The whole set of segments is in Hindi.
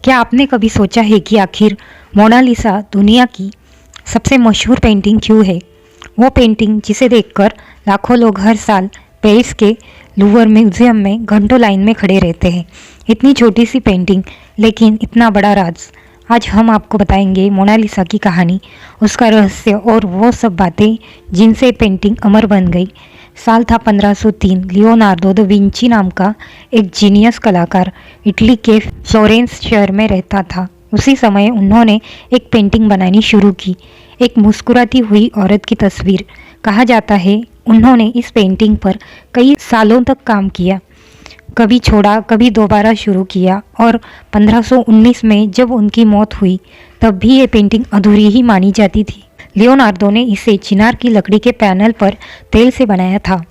क्या आपने कभी सोचा है कि आखिर मोनालिसा दुनिया की सबसे मशहूर पेंटिंग क्यों है? वो पेंटिंग जिसे देखकर लाखों लोग हर साल पेरिस के लूवर म्यूजियम में घंटों लाइन में खड़े रहते हैं। इतनी छोटी सी पेंटिंग, लेकिन इतना बड़ा राज। आज हम आपको बताएंगे मोनालिसा की कहानी, उसका रहस्य और वो सब बातें जिनसे पेंटिंग अमर बन गई। साल था 1503। लियोनार्दो द विंची नाम का एक जीनियस कलाकार इटली के फ्लोरेंस शहर में रहता था। उसी समय उन्होंने एक पेंटिंग बनानी शुरू की, एक मुस्कुराती हुई औरत की तस्वीर। कहा जाता है उन्होंने इस पेंटिंग पर कई सालों तक काम किया, कभी छोड़ा, कभी दोबारा शुरू किया, और 1519 में जब उनकी मौत हुई तब भी ये पेंटिंग अधूरी ही मानी जाती थी। लियोनार्दो ने इसे चिनार की लकड़ी के पैनल पर तेल से बनाया था।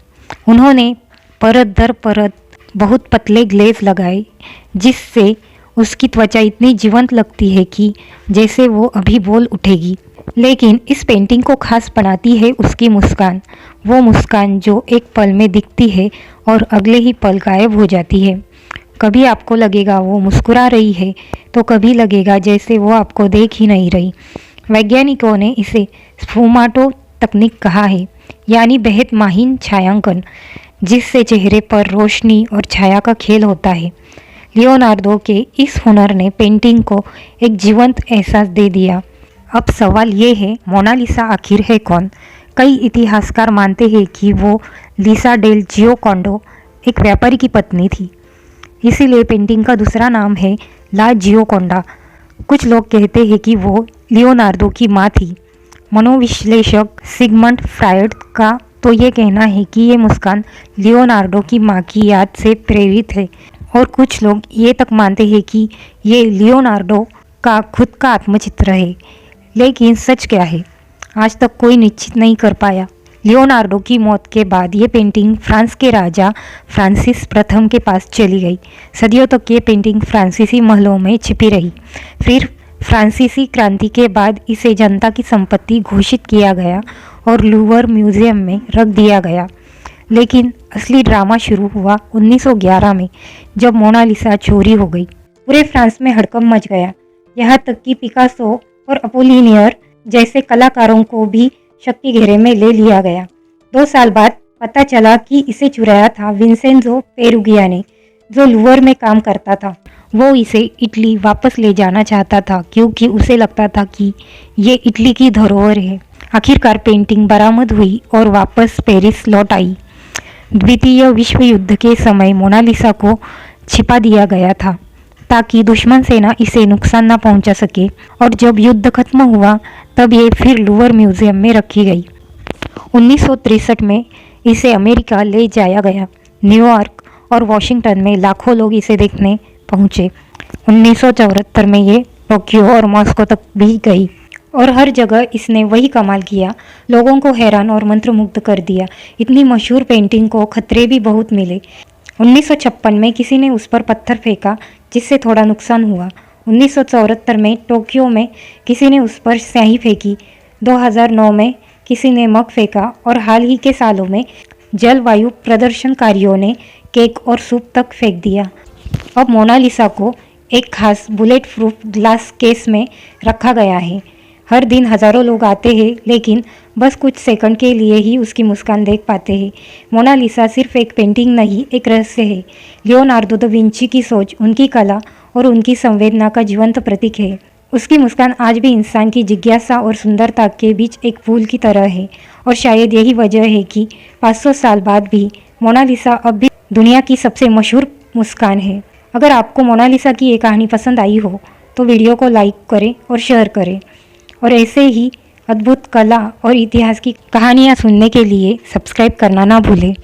उन्होंने परत दर परत बहुत पतले ग्लेज लगाए, जिससे उसकी त्वचा इतनी जीवंत लगती है कि जैसे वो अभी बोल उठेगी। लेकिन इस पेंटिंग को खास बनाती है उसकी मुस्कान, वो मुस्कान जो एक पल में दिखती है और अगले ही पल गायब हो जाती है। कभी आपको लगेगा वो मुस्कुरा रही है, तो कभी लगेगा जैसे वो आपको देख ही नहीं रही। वैज्ञानिकों ने इसे स्फुमाटो तकनीक कहा है, यानी बेहद माहिन छायांकन, जिससे चेहरे पर रोशनी और छाया का खेल होता है। लियोनार्दो के इस हुनर ने पेंटिंग को एक जीवंत एहसास दे दिया। अब सवाल ये है, मोनालिसा आखिर है कौन? कई इतिहासकार मानते हैं कि वो लिसा डेल जियोकोंडो, एक व्यापारी की पत्नी थी। इसीलिए पेंटिंग का दूसरा नाम है ला जियोकोंडा। कुछ लोग कहते हैं कि वो लियोनार्दो की माँ थी। मनोविश्लेषक सिगमंड फ्रायड का तो ये कहना है कि ये मुस्कान लियोनार्दो की माँ की याद से प्रेरित है, और कुछ लोग ये तक मानते हैं कि ये लियोनार्दो का खुद का आत्मचित्र है। लेकिन सच क्या है, आज तक कोई निश्चित नहीं कर पाया। लियोनार्दो की मौत के बाद ये पेंटिंग फ्रांस के राजा फ्रांसिस प्रथम के पास चली गई। सदियों तक ये पेंटिंग फ्रांसीसी महलों में छिपी रही। फिर फ्रांसीसी क्रांति के बाद इसे जनता की संपत्ति घोषित किया गया और लूवर म्यूजियम में रख दिया गया। लेकिन असली ड्रामा शुरू हुआ 1911 में, जब मोनालिसा चोरी हो गई। पूरे फ्रांस में हड़कंप मच गया। यहाँ तक कि पिकासो और अपोलिनियर जैसे कलाकारों को भी शक के घेरे में ले लिया गया। 2 साल बाद पता चला कि इसे चुराया था विंसेंजो पेरुगिया ने, जो लूवर में काम करता था। वो इसे इटली वापस ले जाना चाहता था, क्योंकि उसे लगता था कि ये इटली की धरोहर है। आखिरकार पेंटिंग बरामद हुई और वापस पेरिस लौट आई। द्वितीय विश्व युद्ध के समय मोनालिसा को छिपा दिया गया था, ताकि दुश्मन सेना इसे नुकसान न पहुंचा सके, और जब युद्ध खत्म हुआ तब ये फिर लूवर म्यूजियम में रखी गई। 1963 में इसे अमेरिका ले जाया गया। न्यूयॉर्क और वॉशिंगटन में लाखों लोग इसे देखने पहुंचे। 1974 में ये टोक्यो और मॉस्को तक भी गई, और हर जगह इसने वही कमाल किया, लोगों को हैरान और मंत्रमुग्ध कर दिया। इतनी मशहूर पेंटिंग को खतरे भी बहुत मिले। 1956 में किसी ने उस पर पत्थर फेंका, जिससे थोड़ा नुकसान हुआ। 1974 में टोक्यो में किसी ने उस पर स्याही फेंकी। 2009 में किसी ने मग फेंका, और हाल ही के सालों में जलवायु प्रदर्शनकारियों ने केक और सूप तक फेंक दिया। अब मोनालिसा को एक खास बुलेट प्रूफ ग्लास केस में रखा गया है। हर दिन हज़ारों लोग आते हैं, लेकिन बस कुछ सेकंड के लिए ही उसकी मुस्कान देख पाते हैं। मोनालिसा सिर्फ एक पेंटिंग नहीं, एक रहस्य है। लियोनार्दो द विंची की सोच, उनकी कला और उनकी संवेदना का जीवंत प्रतीक है। उसकी मुस्कान आज भी इंसान की जिज्ञासा और सुंदरता के बीच एक फूल की तरह है, और शायद यही वजह है कि 500 साल बाद भी मोनालिसा अब भी दुनिया की सबसे मशहूर मुस्कान है। अगर आपको मोनालिसा की ये कहानी पसंद आई हो तो वीडियो को लाइक करें और शेयर करें, और ऐसे ही अद्भुत कला और इतिहास की कहानियाँ सुनने के लिए सब्सक्राइब करना ना भूलें।